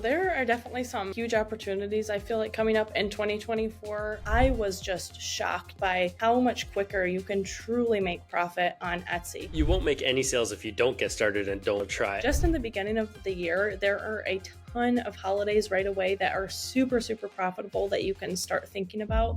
There are definitely some huge opportunities I feel like coming up in 2024. I was just shocked by how much quicker you can truly make profit on Etsy. You won't make any sales if you don't get started and don't try. Just in the beginning of the year, there are a ton of holidays right away that are super, super profitable that you can start thinking about.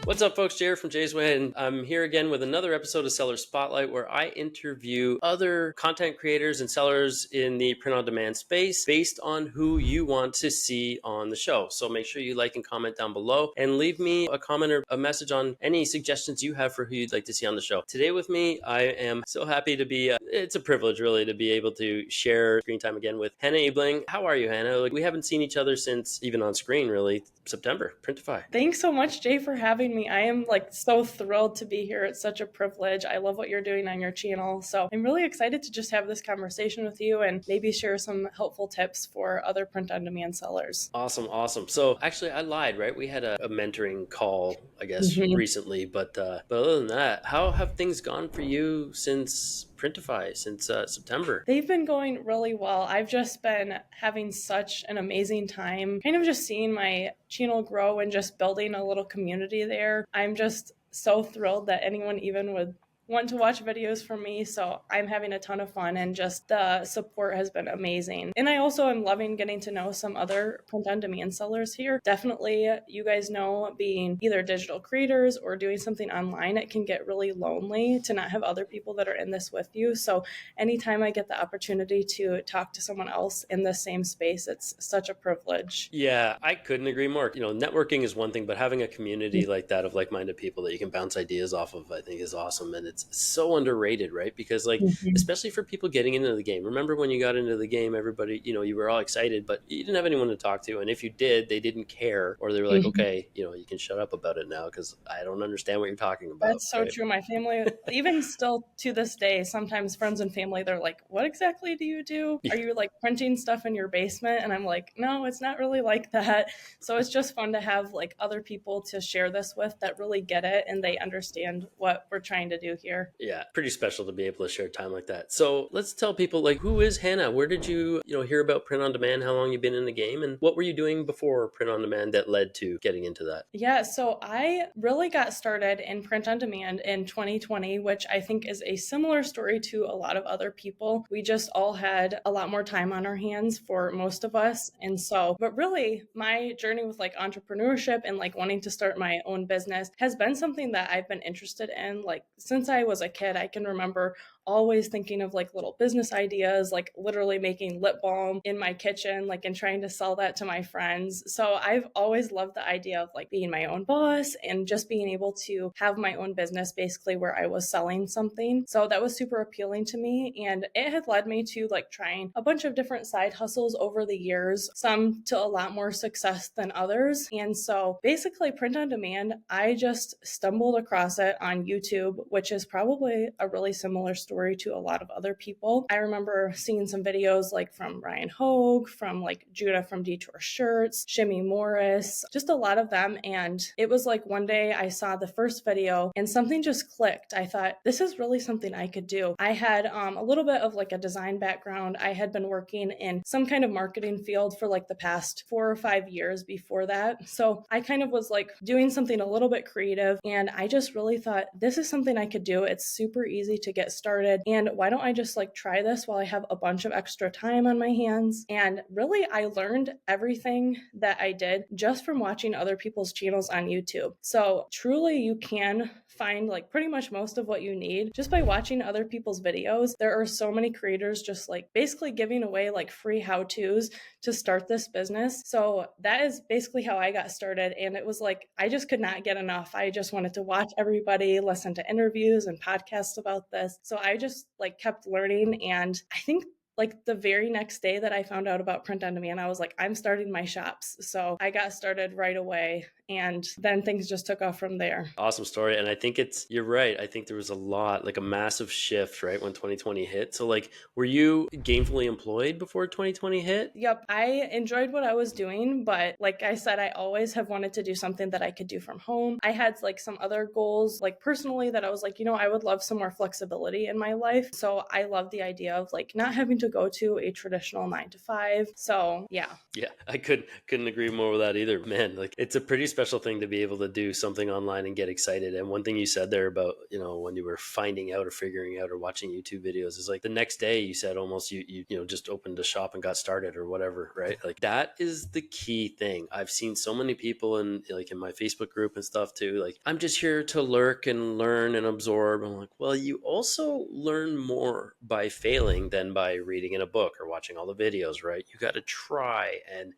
What's up, folks? Jared from Jay's Way, and I'm here again with another episode of Seller Spotlight, where I interview other content creators and sellers in the print-on-demand space based on who you want to see on the show. So make sure you like and comment down below, and leave me a comment or a message on any suggestions you have for who you'd like to see on the show. Today with me, I am so happy to be, it's a privilege really to be able to share screen time again with Hannah Ebeling. How are you, Hannah? We haven't seen each other since, even on screen really, September, Printify. Thanks so much, Jay, for having me. I am so thrilled to be here. It's such a privilege. I love what you're doing on your channel. So I'm really excited to just have this conversation with you and maybe share some helpful tips for other print-on-demand sellers. Awesome. So actually I lied, right? We had a mentoring call, I guess, recently, but other than that, how have things gone for you since Printify, since September? They've been going really well. I've just been having such an amazing time, kind of just seeing my channel grow and just building a little community there. I'm just so thrilled that anyone even would want to watch videos from me. So I'm having a ton of fun, and just the support has been amazing. And I also am loving getting to know some other print-on-demand sellers here. Definitely, you guys know, being either digital creators or doing something online, it can get really lonely to not have other people that are in this with you. So anytime I get the opportunity to talk to someone else in the same space, it's such a privilege. Yeah, I couldn't agree more. You know, networking is one thing, but having a community like that of like-minded people that you can bounce ideas off of, I think is awesome. And it's so underrated, right? Because especially for people getting into the game. Remember when you got into the game, everybody, you were all excited, but you didn't have anyone to talk to. And if you did, they didn't care, or they were like, okay, you can shut up about it now because I don't understand what you're talking about. That's so true. My family, even still to this day, sometimes friends and family, they're like, what exactly do you do? Are you printing stuff in your basement? And I'm like, no, it's not really like that. So it's just fun to have other people to share this with that really get it and they understand what we're trying to do here. Yeah, pretty special to be able to share time like that. So let's tell people, who is Hannah? Where did you, hear about print on demand? How long you've been in the game, and what were you doing before print on demand that led to getting into that? Yeah, so I really got started in print on demand in 2020, which I think is a similar story to a lot of other people. We just all had a lot more time on our hands for most of us. And so, but really my journey with entrepreneurship and wanting to start my own business has been something that I've been interested in since I was a kid. I can remember always thinking of little business ideas, literally making lip balm in my kitchen, and trying to sell that to my friends. So I've always loved the idea of being my own boss and just being able to have my own business basically where I was selling something. So that was super appealing to me. And it had led me to trying a bunch of different side hustles over the years, some to a lot more success than others. And so basically print on demand, I just stumbled across it on YouTube, which is probably a really similar story to a lot of other people. I remember seeing some videos from Ryan Hogue, from Judah from Detour Shirts, Shimmy Morris, just a lot of them. And it was one day I saw the first video and something just clicked. I thought, this is really something I could do. I had a little bit of a design background. I had been working in some kind of marketing field for the past 4 or 5 years before that. So I kind of was doing something a little bit creative. And I just really thought, this is something I could do. It's super easy to get started. And why don't I just try this while I have a bunch of extra time on my hands? And really, I learned everything that I did just from watching other people's channels on YouTube. So truly, you can find pretty much most of what you need just by watching other people's videos. There are so many creators just basically giving away free how-tos to start this business. So that is basically how I got started. And it was I just could not get enough. I just wanted to watch everybody, listen to interviews and podcasts about this. So I just kept learning. And I think the very next day that I found out about print on demand, I was I'm starting my shops. So I got started right away. And then things just took off from there. Awesome story. And I think you're right. I think there was a lot, like a massive shift, right, when 2020 hit. So like, were you gainfully employed before 2020 hit? Yep, I enjoyed what I was doing, but like I said, I always have wanted to do something that I could do from home. I had like some other goals, like personally, that I was like, I would love some more flexibility in my life. So I love the idea of like not having to go to a traditional 9 to 5. So yeah. Yeah, I couldn't agree more with that either. Man, like it's a pretty special thing to be able to do something online and get excited. And one thing you said there about, when you were finding out or figuring out or watching YouTube videos is like the next day you said almost you just opened a shop and got started or whatever, right? Like that is the key thing. I've seen so many people in my Facebook group and stuff too. Like, I'm just here to lurk and learn and absorb. I'm like, well, you also learn more by failing than by reading in a book or watching all the videos, right? You got to try and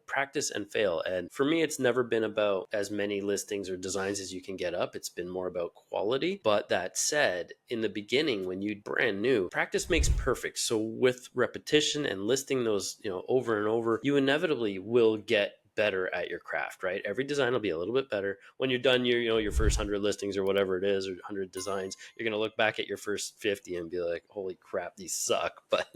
practice and fail. And for me, it's never been about as many listings or designs as you can get up. It's been more about quality. But that said, in the beginning, when you're brand new, practice makes perfect. So with repetition and listing those over and over, you inevitably will get better at your craft, right? Every design will be a little bit better. When you're done your first 100 listings or whatever it is, or 100 designs, you're going to look back at your first 50 and be like, holy crap, these suck. But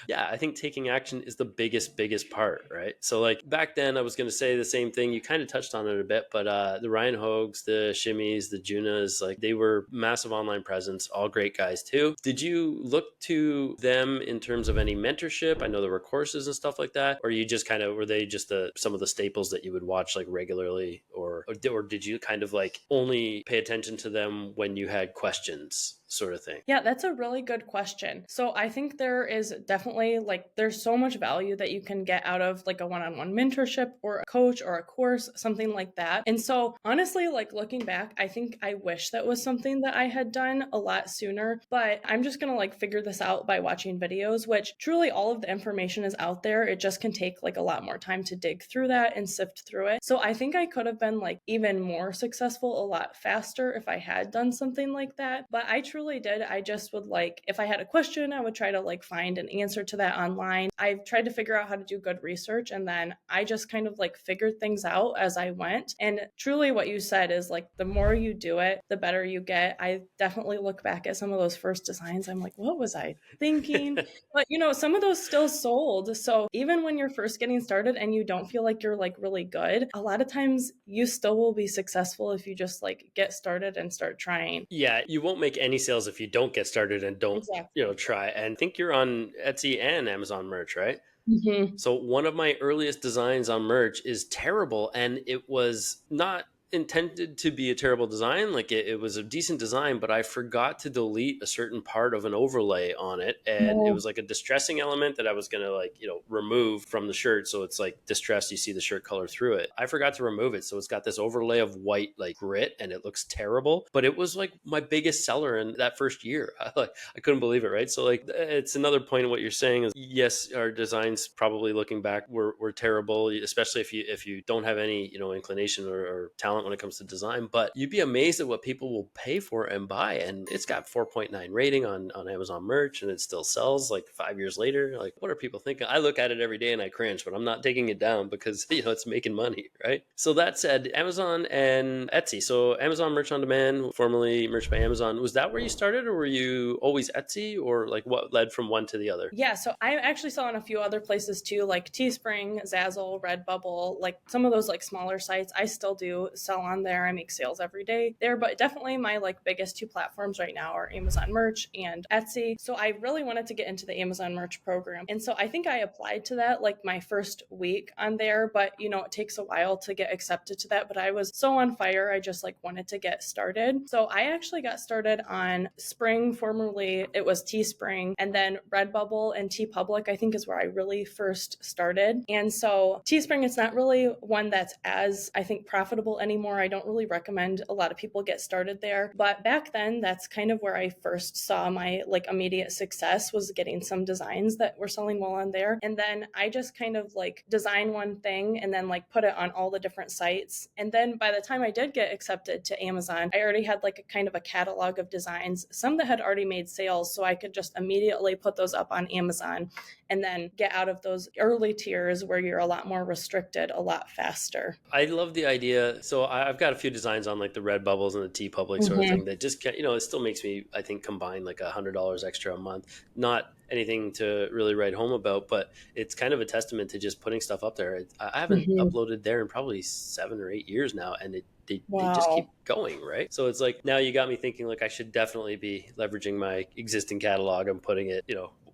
yeah, I think taking action is the biggest part, right? So like back then I was going to say the same thing. You kind of touched on it a bit, but the Ryan Hogues, the Shimmies, the Junas, like they were massive online presence, all great guys too. Did you look to them in terms of any mentorship? I know there were courses and stuff like that, or you just were they just some of the staples that you would watch like regularly, or did you kind of like only pay attention to them when you had questions, sort of thing? Yeah, that's a really good question. So I think there is definitely there's so much value that you can get out of like a one-on-one mentorship or a coach or a course, something like that. And so honestly, like looking back, I think I wish that was something that I had done a lot sooner, but I'm just going to like figure this out by watching videos, which truly all of the information is out there. It just can take like a lot more time to dig through that and sift through it. So I think I could have been like even more successful a lot faster if I had done something like that. But I truly did. I just would like, if I had a question, I would try to like find an answer to that online. I've tried to figure out how to do good research, and then I just kind of like figured things out as I went. And truly what you said is like, the more you do it, the better you get. I definitely look back at some of those first designs. I'm like, what was I thinking? But some of those still sold. So even when you're first getting started and you don't feel like you're like really good, a lot of times you still will be successful if you just like get started and start trying. Yeah, you won't make any sales if you don't get started and don't Exactly. try. And I think you're on Etsy and Amazon merch, right? Mm-hmm. So one of my earliest designs on merch is terrible, and it was not intended to be a terrible design. Like it was a decent design, but I forgot to delete a certain part of an overlay on it, and it was like a distressing element that I was going to remove from the shirt. So it's like distressed, you see the shirt color through it. I forgot to remove it, so it's got this overlay of white like grit, and it looks terrible, but it was like my biggest seller in that first year. I couldn't believe it, right? So like it's another point of what you're saying is, yes, our designs probably looking back were terrible, especially if you don't have any inclination or talent when it comes to design. But you'd be amazed at what people will pay for and buy, and it's got 4.9 rating on Amazon merch, and it still sells like 5 years later. Like, what are people thinking? I look at it every day and I cringe, but I'm not taking it down because it's making money, right? So that said, Amazon and Etsy. So Amazon Merch on Demand, formerly Merch by Amazon, was that where you started, or were you always Etsy, or like what led from one to the other? Yeah, so I actually saw in a few other places too, like Teespring, Zazzle, Redbubble, like some of those like smaller sites. I still do sell on there. I make sales every day there, but definitely my like biggest two platforms right now are Amazon Merch and Etsy. So I really wanted to get into the Amazon Merch program. And so I think I applied to that like my first week on there, but it takes a while to get accepted to that. But I was so on fire. I just like wanted to get started. So I actually got started on Spring, formerly it was Teespring, and then Redbubble and TeePublic, I think, is where I really first started. And so Teespring, it's not really one that's as, I think, profitable anymore anymore. I don't really recommend a lot of people get started there. But back then, that's kind of where I first saw my like immediate success, was getting some designs that were selling well on there. And then I just kind of like design one thing and then like put it on all the different sites. And then by the time I did get accepted to Amazon, I already had like a kind of a catalog of designs, some that had already made sales. So I could just immediately put those up on Amazon and then get out of those early tiers where you're a lot more restricted a lot faster. I love the idea. So I've got a few designs on like the Red Bubbles and the T Public sort of Mm-hmm. thing that just, it still makes me, I think, combine like $100 extra a month. Not anything to really write home about, but it's kind of a testament to just putting stuff up there. I haven't Mm-hmm. uploaded there in probably 7 or 8 years now, and they just keep Wow. going, right? So it's like, now you got me thinking like I should definitely be leveraging my existing catalog and putting it,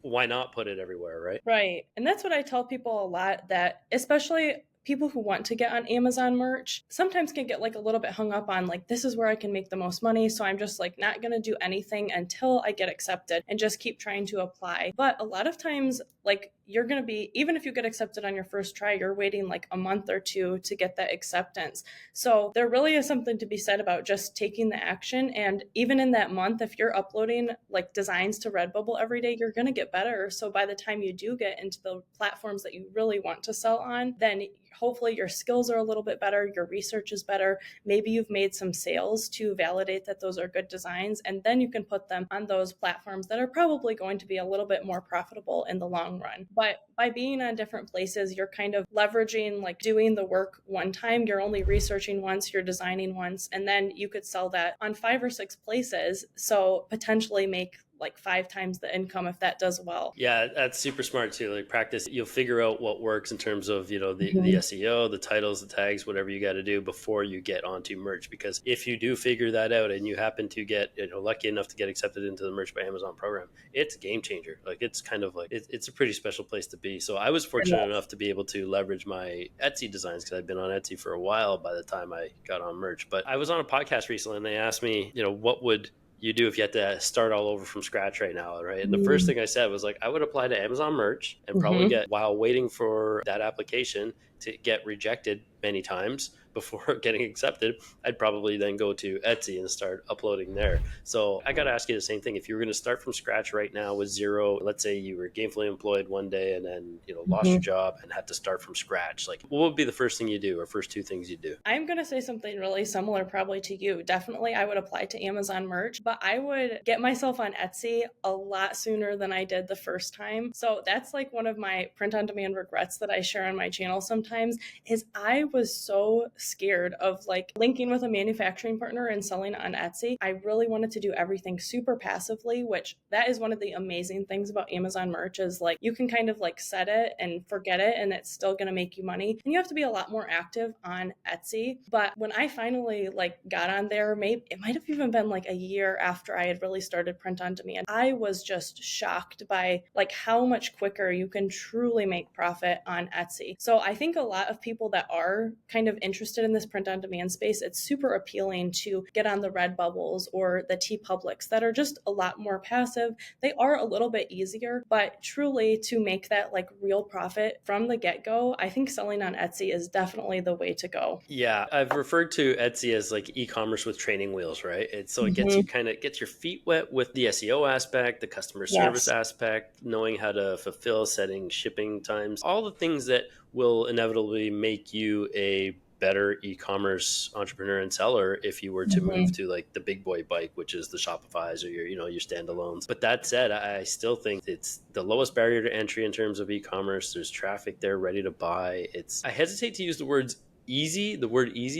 why not put it everywhere, right? Right. And that's what I tell people a lot, that especially people who want to get on Amazon merch sometimes can get like a little bit hung up on like, this is where I can make the most money. So I'm just like not going to do anything until I get accepted and just keep trying to apply. But a lot of times, like you're going to be, even if you get accepted on your first try, you're waiting like a month or two to get that acceptance. So there really is something to be said about just taking the action. And even in that month, if you're uploading like designs to Redbubble every day, you're going to get better. So by the time you do get into the platforms that you really want to sell on, then hopefully your skills are a little bit better, your research is better. Maybe you've made some sales to validate that those are good designs, and then you can put them on those platforms that are probably going to be a little bit more profitable in the long run. But by being on different places, you're kind of leveraging, like doing the work one time, you're only researching once, you're designing once, and then you could sell that on 5 or 6 places. So potentially make like 5 times the income if that does well. Yeah, that's super smart too. Like practice, you'll figure out what works in terms of, the Mhm. SEO, the titles, the tags, whatever you got to do before you get onto merch. Because if you do figure that out and you happen to get, lucky enough to get accepted into the Merch by Amazon program, it's a game changer. Like it's kind of like, it's a pretty special place to be. So I was fortunate enough to be able to leverage my Etsy designs because I'd been on Etsy for a while by the time I got on merch. But I was on a podcast recently and they asked me, what would you do if you had to start all over from scratch right now, right? And the first thing I said was like, I would apply to Amazon merch and probably Mm-hmm. get, while waiting for that application to get rejected many times before getting accepted, I'd probably then go to Etsy and start uploading there. So I got to ask you the same thing. If you were going to start from scratch right now with zero, let's say you were gainfully employed one day and then, lost your Mm-hmm. job and had to start from scratch, like what would be the first thing you do or first two things you do? I'm going to say something really similar probably to you. Definitely, I would apply to Amazon merch, but I would get myself on Etsy a lot sooner than I did the first time. So that's like one of my print on demand regrets that I share on my channel sometimes, is I was so scared of like linking with a manufacturing partner and selling on Etsy. I really wanted to do everything super passively, which that is one of the amazing things about Amazon merch, is like you can kind of like set it and forget it and it's still going to make you money. And you have to be a lot more active on Etsy. But when I finally like got on there, maybe it might have even been like a year after I had really started print on demand, I was just shocked by like how much quicker you can truly make profit on Etsy. So I think a lot of people that are kind of interested in this print on demand space, it's super appealing to get on the Red Bubbles or the T Publics that are just a lot more passive. They are a little bit easier, but truly to make that like real profit from the get-go, I think selling on Etsy is definitely the way to go. Yeah, I've referred to Etsy as like e-commerce with training wheels, right? So it gets Mm-hmm. you gets your feet wet with the SEO aspect, the customer service Yes. aspect, knowing how to fulfill, setting shipping times, all the things that will inevitably make you a better e-commerce entrepreneur and seller if you were to move Mm-hmm. to like the big boy bike, which is the Shopify's or your standalones. But that said, I still think it's the lowest barrier to entry in terms of e-commerce. There's traffic there ready to buy. I hesitate to use the word easy,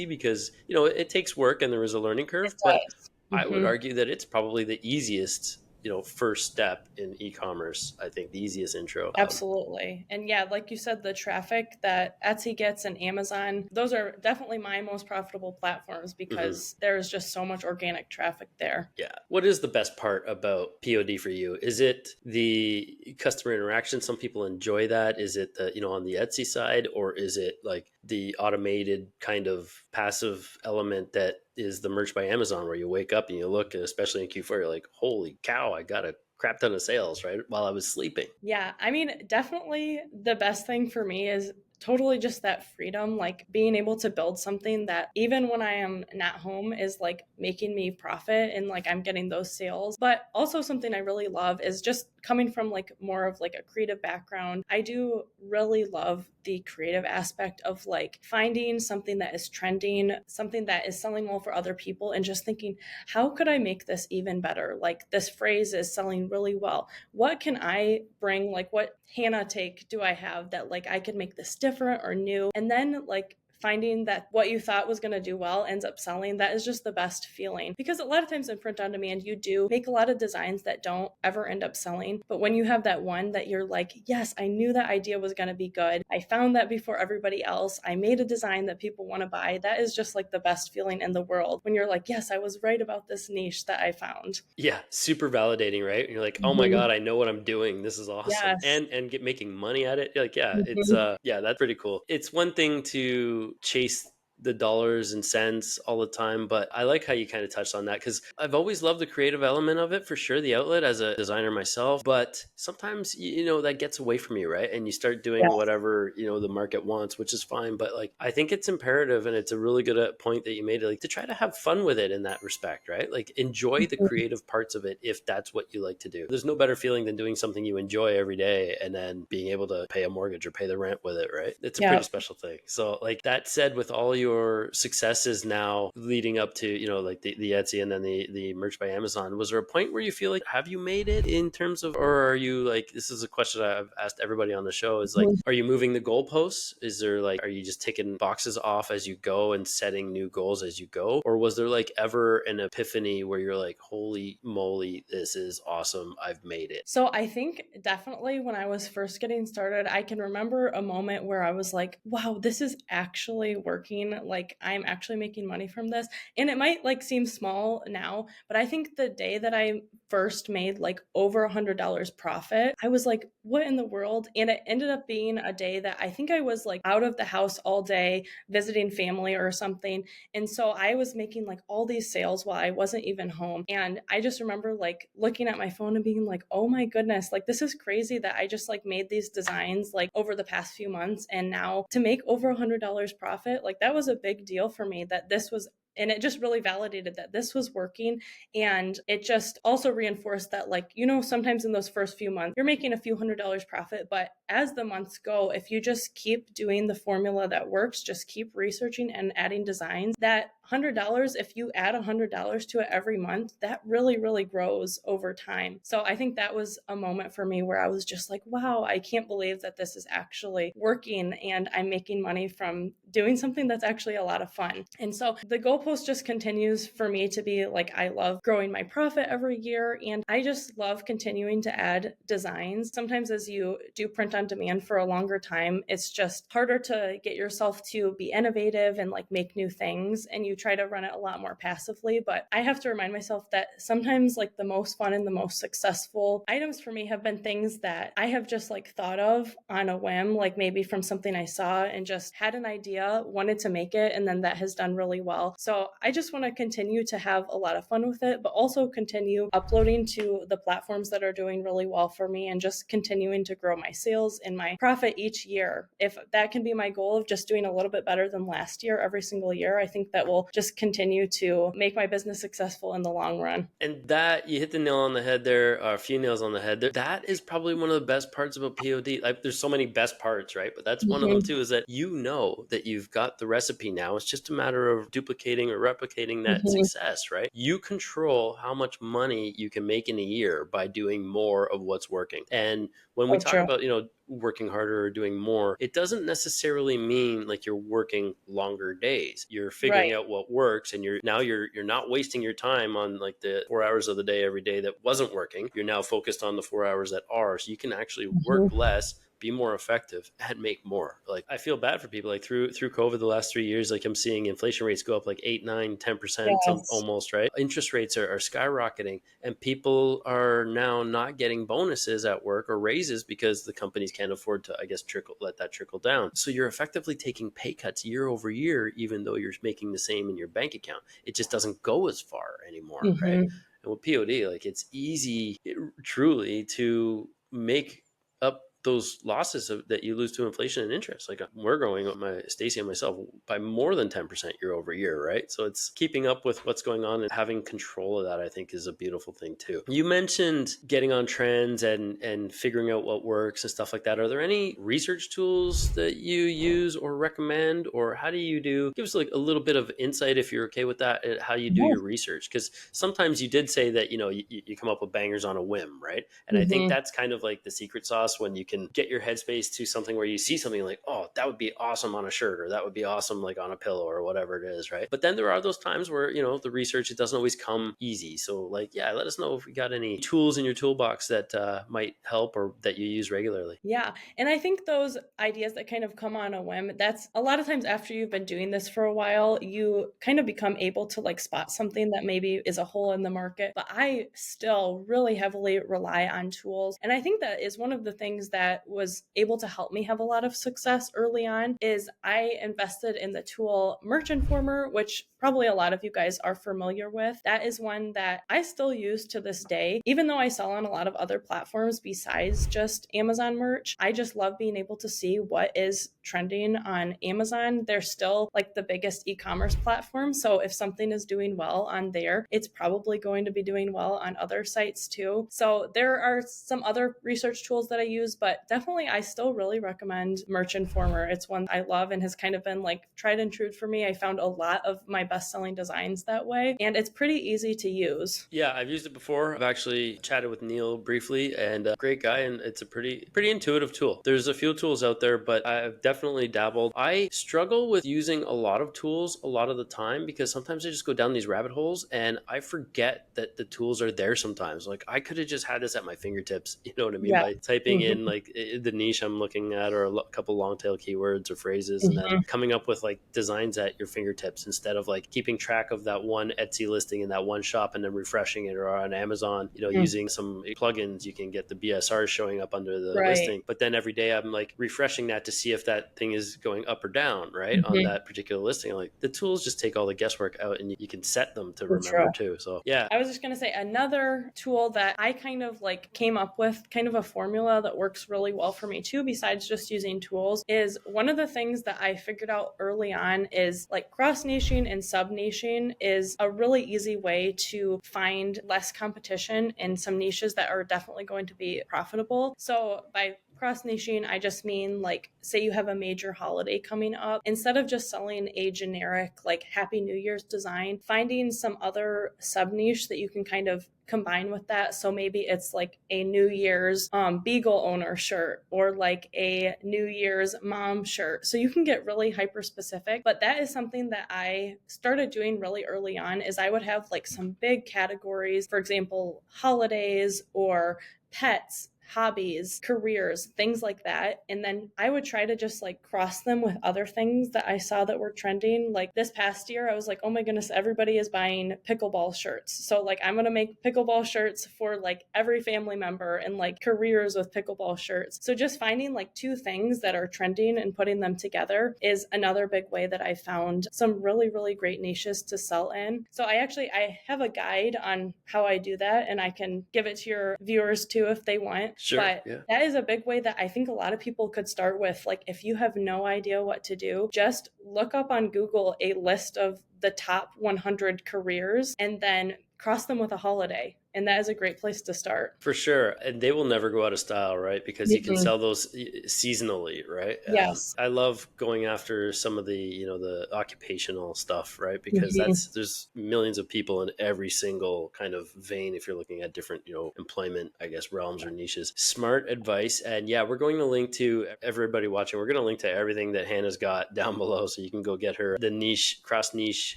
because it takes work and there is a learning It curve, but does. I would Mm-hmm. argue that it's probably the easiest first step in e-commerce. I think the easiest intro. Absolutely. And yeah, like you said, the traffic that Etsy gets and Amazon, those are definitely my most profitable platforms Mhm. because there's just so much organic traffic there. Yeah. What is the best part about POD for you? Is it the customer interaction? Some people enjoy that. Is it on the Etsy side, or is it like the automated kind of passive element that is the Merch by Amazon, where you wake up and you look, and especially in Q4, you're like, holy cow, I got a crap ton of sales right while I was sleeping. Yeah, I mean, definitely the best thing for me is totally just that freedom, like being able to build something that even when I am not home is like making me profit and like I'm getting those sales. But also something I really love is just coming from like more of like a creative background. I do really love the creative aspect of like finding something that is trending, something that is selling well for other people, and just thinking, how could I make this even better? Like this phrase is selling really well. What can I bring? Like what Hannah take do I have that like I could make this different or new? And then like finding that what you thought was going to do well ends up selling, that is just the best feeling. Because a lot of times in print on demand, you do make a lot of designs that don't ever end up selling. But when you have that one that you're like, yes, I knew that idea was going to be good. I found that before everybody else. I made a design that people want to buy. That is just like the best feeling in the world when you're like, yes, I was right about this niche that I found. Yeah, super validating, right? You're like, oh my Mhm. God, I know what I'm doing. This is awesome. Yes. And get making money at it. You're like, yeah, it's Mhm. yeah, that's pretty cool. It's one thing to chase the dollars and cents all the time, but I like how you kind of touched on that because I've always loved the creative element of it for sure, the outlet as a designer myself. But sometimes you know that gets away from you, right? And you start doing Yes. whatever you know the market wants, which is fine. But like I think it's imperative, and it's a really good point that you made, like to try to have fun with it in that respect, right? Like enjoy the Mhm. creative parts of it if that's what you like to do. There's no better feeling than doing something you enjoy every day and then being able to pay a mortgage or pay the rent with it, right? It's a pretty Yep. special thing. So like that said, with all your successes now leading up to, you know, like the Etsy and then the merch by Amazon, was there a point where you feel like, have you made it in terms of, or are you like, this is a question I've asked everybody on the show is like, Mhm. are you moving the goalposts? Is there like, are you just taking boxes off as you go and setting new goals as you go? Or was there like ever an epiphany where you're like, holy moly, this is awesome. I've made it. So I think definitely when I was first getting started, I can remember a moment where I was like, wow, this is actually working. Like I'm actually making money from this. And it might like seem small now, but I think the day that I first made like over $100 profit, I was like, what in the world? And it ended up being a day that I think I was like out of the house all day visiting family or something. And so I was making like all these sales while I wasn't even home. And I just remember like looking at my phone and being like, oh my goodness, like this is crazy that I just like made these designs like over the past few months. And now to make over $100 profit, like that was a big deal for me that this was, and it just really validated that this was working. And it just also reinforced that, like, you know, sometimes in those first few months, you're making a few $100 profit. But as the months go, if you just keep doing the formula that works, just keep researching and adding designs, that $100, if you add $100 to it every month, that really, really grows over time. So I think that was a moment for me where I was just like, wow, I can't believe that this is actually working and I'm making money from doing something that's actually a lot of fun. And so the goalpost just continues for me to be like, I love growing my profit every year. And I just love continuing to add designs. Sometimes as you do print on demand for a longer time, it's just harder to get yourself to be innovative and like make new things. And you try to run it a lot more passively. But I have to remind myself that sometimes like the most fun and the most successful items for me have been things that I have just like thought of on a whim, like maybe from something I saw and just had an idea, wanted to make it, and then that has done really well. So I just want to continue to have a lot of fun with it, but also continue uploading to the platforms that are doing really well for me and just continuing to grow my sales and my profit each year. If that can be my goal of just doing a little bit better than last year every single year, I think that will just continue to make my business successful in the long run. And that you hit the nail on the head there, or a few nails on the head there. That is probably one of the best parts about POD. Like there's so many best parts, right? But that's one of them Mhm. too, is that you know that you've got the recipe now. It's just a matter of duplicating or replicating that Mhm. success, right? You control how much money you can make in a year by doing more of what's working. And when we So talk true. about, you know, working harder or doing more, it doesn't necessarily mean like you're working longer days. You're figuring Right. out what works, and you're not wasting your time on like the 4 hours of the day every day that wasn't working. You're now focused on the 4 hours that are, so you can actually work Mhm. less, be more effective, and make more. Like I feel bad for people like through COVID the last 3 years, like I'm seeing inflation rates go up like 8, 9, 10%, some Yes. almost, right? Interest rates are skyrocketing, and people are now not getting bonuses at work or raises because the companies can't afford to, I guess, let that trickle down. So you're effectively taking pay cuts year over year, even though you're making the same in your bank account. It just doesn't go as far anymore, right? Mhm. And with POD, like it's easy, truly, to make up those losses that you lose to inflation and interest. Like we're growing my Stacy and myself by more than 10% year over year, right? So it's keeping up with what's going on and having control of that, I think, is a beautiful thing too. You mentioned getting on trends and figuring out what works and stuff like that. Are there any research tools that you use or recommend, or how do you give us like a little bit of insight, if you're okay with that, at how you do your research? Because sometimes you did say that, you come up with bangers on a whim, right? And I think Mm-hmm. that's kind of like the secret sauce, when you can get your headspace to something where you see something like, oh, that would be awesome on a shirt, or that would be awesome like on a pillow, or whatever it is, right? But then there are those times where, the research, it doesn't always come easy. So like, yeah, let us know if you got any tools in your toolbox that might help, or that you use regularly. Yeah. And I think those ideas that kind of come on a whim, that's a lot of times after you've been doing this for a while, you kind of become able to like spot something that maybe is a hole in the market. But I still really heavily rely on tools. And I think that is one of the things that was able to help me have a lot of success early on is I invested in the tool Merch Informer, which probably a lot of you guys are familiar with. That is one that I still use to this day, even though I sell on a lot of other platforms besides just Amazon merch. I just love being able to see what is trending on Amazon. They're still like the biggest e-commerce platform. So if something is doing well on there, it's probably going to be doing well on other sites too. So there are some other research tools that I use, but definitely I still really recommend Merch Informer. It's one I love and has kind of been like tried and true for me. I found a lot of my best-selling designs that way, and it's pretty easy to use. Yeah, I've used it before. I've actually chatted with Neil briefly, and a great guy, and it's a pretty intuitive tool. There's a few tools out there, but I've definitely dabbled. I struggle with using a lot of tools a lot of the time, because sometimes I just go down these rabbit holes and I forget that the tools are there sometimes. Like I could have just had this at my fingertips, you know what I mean? Yeah. By typing Mhm. in like the niche I'm looking at, or a couple long tail keywords or phrases, and then Mhm. coming up with like designs at your fingertips, instead of like keeping track of that one Etsy listing in that one shop and then refreshing it, or on Amazon, Mm. using some plugins, you can get the BSR showing up under the Right. listing. But then every day I'm like refreshing that to see if that thing is going up or down, right, on Mhm. that particular listing. Like the tools just take all the guesswork out, and you can set them to For remember sure. too. So yeah. I was just going to say another tool that I kind of like came up with, kind of a formula that works really well for me too, besides just using tools, is one of the things that I figured out early on is like cross niching and sub niching is a really easy way to find less competition in some niches that are definitely going to be profitable. So by cross niching, I just mean like, say you have a major holiday coming up, instead of just selling a generic like Happy New Year's design, finding some other sub niche that you can kind of combine with that. So maybe it's like a New Year's Beagle owner shirt, or like a New Year's mom shirt. So you can get really hyper specific. But that is something that I started doing really early on, is I would have like some big categories, for example, holidays or pets, hobbies, careers, things like that. And then I would try to just like cross them with other things that I saw that were trending. Like this past year, I was like, oh my goodness, everybody is buying pickleball shirts. So like I'm going to make pickleball shirts for like every family member, and like careers with pickleball shirts. So just finding like two things that are trending and putting them together is another big way that I found some really, really great niches to sell in. So I have a guide on how I do that, and I can give it to your viewers too if they want. Sure. But Yeah. that is a big way that I think a lot of people could start with. Like, if you have no idea what to do, just look up on Google a list of the top 100 careers and then cross them with a holiday. And that is a great place to start. For sure. And they will never go out of style, right? Because you can Mhm. sell those seasonally, right? Yes. I love going after some of the, the occupational stuff, right? Because Mhm. there's millions of people in every single kind of vein, if you're looking at different, employment, I guess, realms or niches. Smart advice. And yeah, we're going to link to everybody watching. We're going to link to everything that Hannah's got down below, so you can go get the niche, cross niche.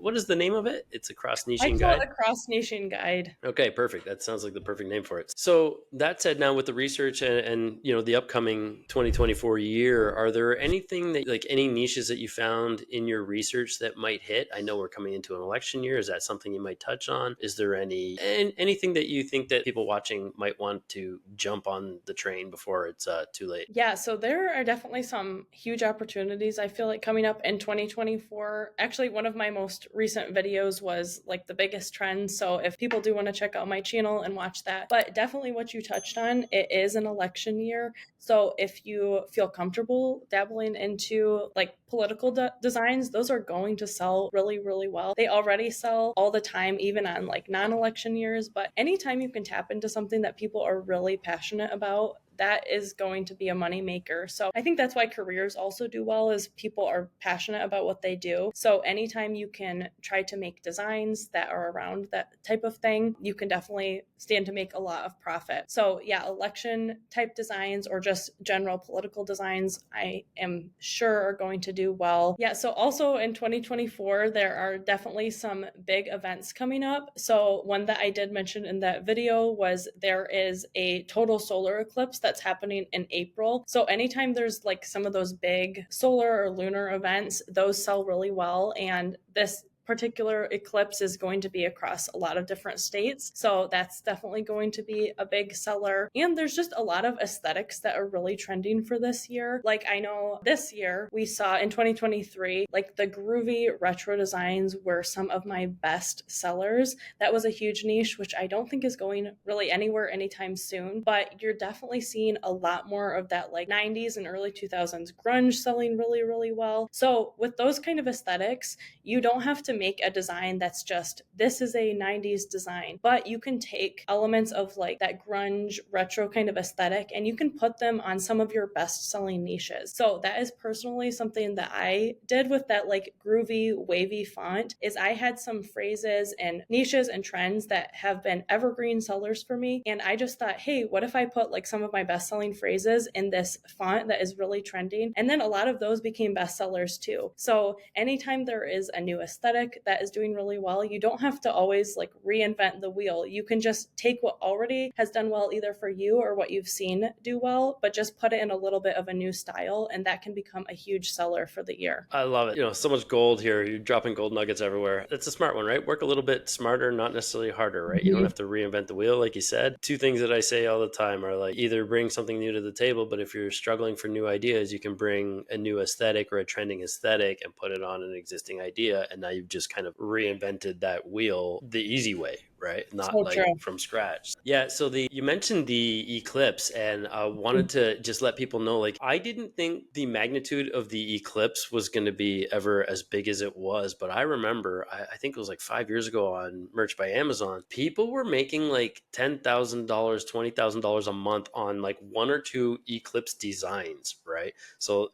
What is the name of it? It's a cross I niching call it guide. a cross nation guide. Okay, perfect. That sounds like the perfect name for it. So that said, now with the research and the upcoming 2024 year, are there anything that, like, any niches that you found in your research that might hit? I know we're coming into an election year. Is that something you might touch on? Is there anything that you think that people watching might want to jump on the train before it's too late? Yeah, so there are definitely some huge opportunities I feel like coming up in 2024. Actually, one of my most recent videos was like the biggest trend. So if people do want to check out my channel, channel and watch that. But definitely what you touched on, it is an election year. So if you feel comfortable dabbling into like political designs, those are going to sell really, really well. They already sell all the time, even on like non-election years. But anytime you can tap into something that people are really passionate about, that is going to be a money maker. So I think that's why careers also do well, is people are passionate about what they do. So anytime you can try to make designs that are around that type of thing, you can definitely stand to make a lot of profit. So yeah, election type designs or just general political designs, I am sure are going to do well. Yeah, so also in 2024, there are definitely some big events coming up. So one that I did mention in that video was there is a total solar eclipse that's happening in April. So anytime there's like some of those big solar or lunar events, those sell really well. And this particular eclipse is going to be across a lot of different states. So that's definitely going to be a big seller. And there's just a lot of aesthetics that are really trending for this year. Like I know this year we saw in 2023, like the groovy retro designs were some of my best sellers. That was a huge niche, which I don't think is going really anywhere anytime soon, but you're definitely seeing a lot more of that like 90s and early 2000s grunge selling really, really well. So with those kind of aesthetics, you don't have to make a design that's just, this is a 90s design, but you can take elements of like that grunge retro kind of aesthetic and you can put them on some of your best selling niches. So that is personally something that I did with that like groovy wavy font, is I had some phrases and niches and trends that have been evergreen sellers for me. And I just thought, hey, what if I put like some of my best selling phrases in this font that is really trending? And then a lot of those became best sellers too. So anytime there is a new aesthetic that is doing really well, you don't have to always like reinvent the wheel. You can just take what already has done well either for you or what you've seen do well, but just put it in a little bit of a new style, and that can become a huge seller for the year. I love it. So much gold here. You're dropping gold nuggets everywhere. That's a smart one, right? Work a little bit smarter, not necessarily harder, right? You don't have to reinvent the wheel, like you said. Two things that I say all the time are like, either bring something new to the table, but if you're struggling for new ideas, you can bring a new aesthetic or a trending aesthetic and put it on an existing idea. And now you've just kind of reinvented that wheel the easy way, right? Not So like true. from scratch. Yeah. So you mentioned the eclipse, and I wanted to just let people know, like, I didn't think the magnitude of the eclipse was going to be ever as big as it was. But I remember, I think it was like 5 years ago on Merch by Amazon, people were making like $10,000, $20,000 a month on like one or two eclipse designs, right? So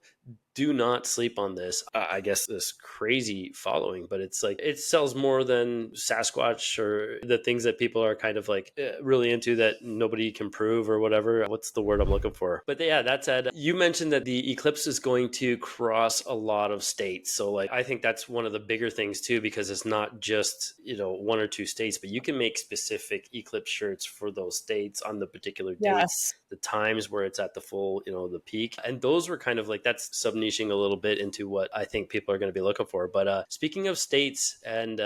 do not sleep on this. I guess this crazy following, but it's like it sells more than Sasquatch or the things that people are kind of like really into that nobody can prove or whatever. What's the word I'm looking for? But yeah, that said, you mentioned that the eclipse is going to cross a lot of states. So like, I think that's one of the bigger things too, because it's not just, one or two states, but you can make specific eclipse shirts for those states on the particular dates, Yes. the times where it's at the full, the peak. And those were kind of like, that's sub niching a little bit into what I think people are going to be looking for. But speaking of states and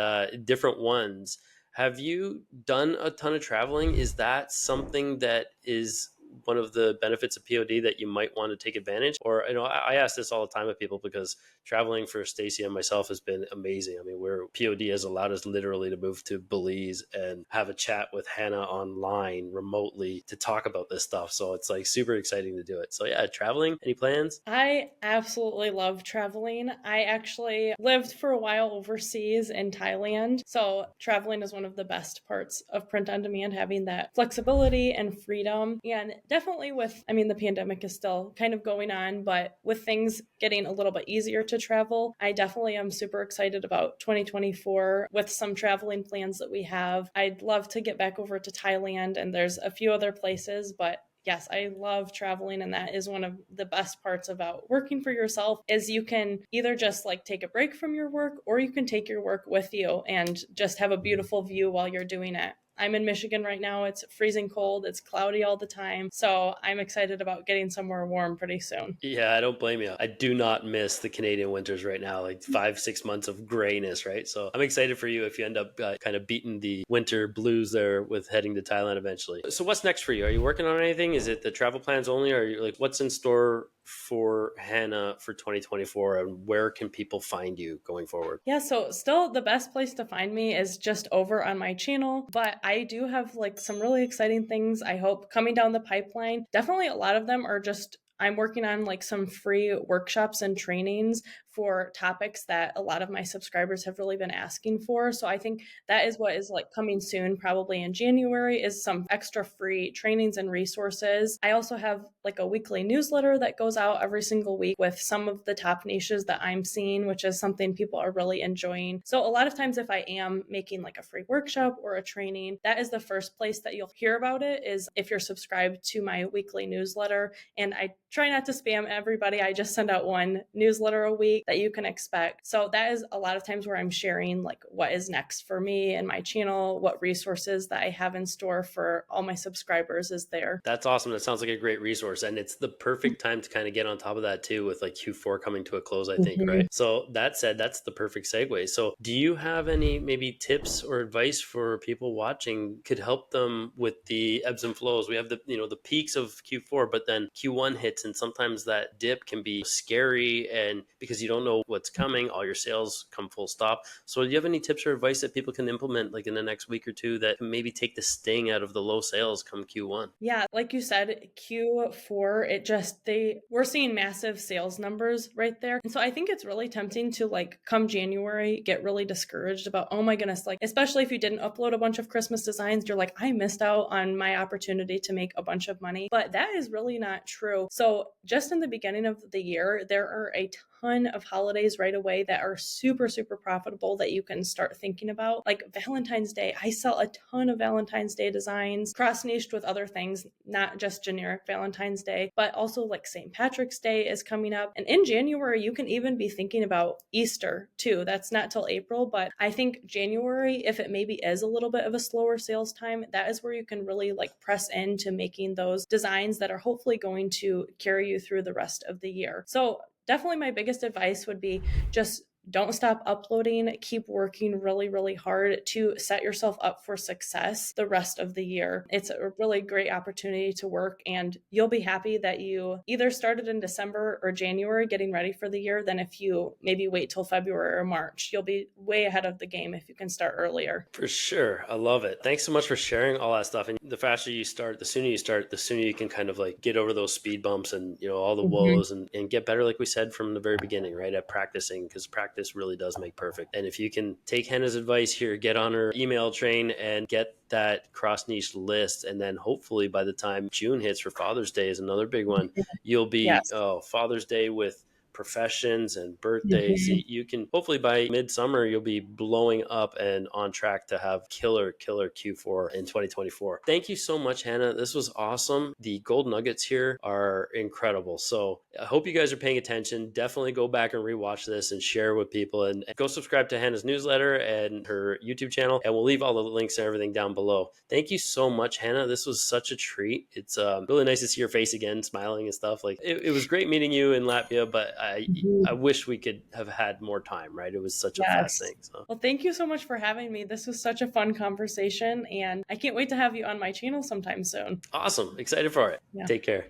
different ones, have you done a ton of traveling? Is that something that is one of the benefits of POD that you might want to take advantage? Or, I ask this all the time of people because traveling for Stacy and myself has been amazing. I mean, POD has allowed us literally to move to Belize and have a chat with Hannah online remotely to talk about this stuff. So it's like super exciting to do it. So yeah, traveling, any plans? I absolutely love traveling. I actually lived for a while overseas in Thailand. So traveling is one of the best parts of print on demand, having that flexibility and freedom. And definitely the pandemic is still kind of going on, but with things getting a little bit easier to travel, I definitely am super excited about 2024 with some traveling plans that we have. I'd love to get back over to Thailand, and there's a few other places, but yes, I love traveling, and that is one of the best parts about working for yourself, is you can either just like take a break from your work, or you can take your work with you and just have a beautiful view while you're doing it. I'm in Michigan right now. It's freezing cold. It's cloudy all the time. So I'm excited about getting somewhere warm pretty soon. Yeah, I don't blame you. I do not miss the Canadian winters right now, like 5, 6 months of grayness, right? So I'm excited for you if you end up kind of beating the winter blues there with heading to Thailand eventually. So what's next for you? Are you working on anything? Is it the travel plans only? Or are you like, what's in store for Hannah for 2024, and where can people find you going forward? Yeah, so still the best place to find me is just over on my channel, but I do have like some really exciting things I hope coming down the pipeline. Definitely a lot of them are just I'm working on like some free workshops and trainings for topics that a lot of my subscribers have really been asking for. So I think that is what is like coming soon, probably in January, is some extra free trainings and resources. I also have like a weekly newsletter that goes out every single week with some of the top niches that I'm seeing, which is something people are really enjoying. So a lot of times if I am making like a free workshop or a training, that is the first place that you'll hear about it, is if you're subscribed to my weekly newsletter. And I try not to spam everybody. I just send out one newsletter a week that you can expect. So that is a lot of times where I'm sharing like what is next for me and my channel, what resources that I have in store for all my subscribers is there. That's awesome. That sounds like a great resource. And it's the perfect time to kind of get on top of that too, with like Q4 coming to a close, I think, Mhm. right? So that said, that's the perfect segue. So do you have any maybe tips or advice for people watching could help them with the ebbs and flows? We have the, the peaks of Q4, but then Q1 hits, and sometimes that dip can be scary, and because you don't know what's coming, all your sales come full stop. So do you have any tips or advice that people can implement like in the next week or two that can maybe take the sting out of the low sales come Q1? Yeah, like you said, Q4, we're seeing massive sales numbers right there. And so I think it's really tempting to like come January, get really discouraged about, oh my goodness, like, especially if you didn't upload a bunch of Christmas designs, you're like, I missed out on my opportunity to make a bunch of money. But that is really not true. So just in the beginning of the year, there are a ton of holidays right away that are super, super profitable that you can start thinking about. Like Valentine's Day, I sell a ton of Valentine's Day designs, cross niched with other things, not just generic Valentine's Day, but also like St. Patrick's Day is coming up. And in January, you can even be thinking about Easter too. That's not till April, but I think January, if it maybe is a little bit of a slower sales time, that is where you can really like press into making those designs that are hopefully going to carry you through the rest of the year. So definitely my biggest advice would be just don't stop uploading. Keep working really, really hard to set yourself up for success the rest of the year. It's a really great opportunity to work, and you'll be happy that you either started in December or January getting ready for the year than if you maybe wait till February or March. You'll be way ahead of the game if you can start earlier. For sure. I love it. Thanks so much for sharing all that stuff. And the faster you start, the sooner you start, the sooner you can kind of like get over those speed bumps and, all the Mhm. woes, and get better, like we said from the very beginning, right? At practicing, because practice really does make perfect. And if you can take Hannah's advice here, get on her email train and get that cross niche list. And then hopefully by the time June hits for Father's Day is another big one, you'll be, Yes. Father's Day with professions and birthdays. Mhm. You can hopefully by midsummer you'll be blowing up and on track to have killer Q4 in 2024. Thank you so much, Hannah. This was awesome. The gold nuggets here are incredible. So I hope you guys are paying attention. Definitely go back and rewatch this and share with people, and go subscribe to Hannah's newsletter and her YouTube channel, and we'll leave all the links and everything down below. Thank you so much, Hannah. This was such a treat. It's really nice to see your face again, smiling and stuff. Like it was great meeting you in Latvia, but I Mhm. wish we could have had more time, right? It was such a fast Yes. thing. So Well, thank you so much for having me. This was such a fun conversation, and I can't wait to have you on my channel sometime soon. awesome. Excited for it. Yeah. Take care.